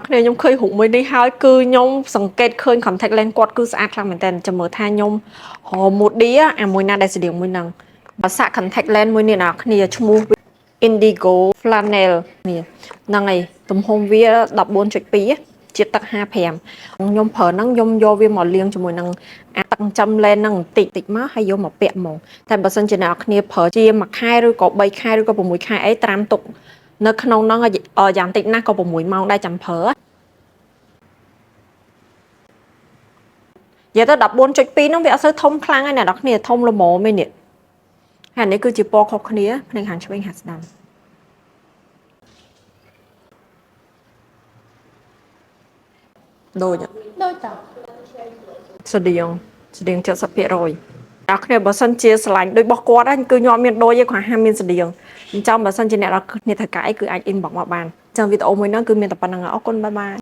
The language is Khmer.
គ្នាខ្ញុំឃើញរូបមួយនេះហើយគឺខ្ញុំសង្កេតឃើញ contact lens គាត់គឺស្អាតខ្លាំងមែនតើចាំមើលថាខ្ញុំMoody អាមួយណាដែលស្តៀងមួយហ្នឹងបើសាក់ contact lens មួយនេះអ្នកគ្នាឈ្មោះ Indigo Flannel នេះហ្នឹងហើយទំហំវា 14.2 ជាតិទឹក 55ខ្ញុំប្រើហ្នឹងខ្ញុំយកវាមកលាងជាមួយនឹងអាទឹកចំលែនហ្នឹងបន្តិចមកហើយយកមកពាក់ហ្មងតែបើសិនជាអ្នកគ្នាប្រើជាមួយខែឬក៏3ខែឬក៏6ខែអីត្រាំទុកនៅក្នុងហ្នឹងយ៉ាងតិចណាស់ក៏6ម៉ោងដែរចាំប្រើនិយាយទៅ 14.2 ហ្នឹងវាអត់សូវធំខ្លាំងហើយអ្នកនរគ្នាធំល្មមឯនេះហើយនេះគឺជាពណ៌ខុសគ្នាភ្នែកខាងឆ្វេងខាងស្ដាំដូចតស្តៀង70%អ្នកគ្នាបើសិនជាស្រឡាញ់ដូចរបស់គាត់គឺខ្ញុំអត់មានដូចទេគាត់ហាមានស្តៀងអញ្ចឹងបើសិនជាអ្នកគ្នាត្រូវការអីគឺអាច inbox មកបានអញ្ចឹងវីដេអូមួយហ្នឹងគឺមានតែប៉ុណ្្នឹងអរគុណបាយបាយ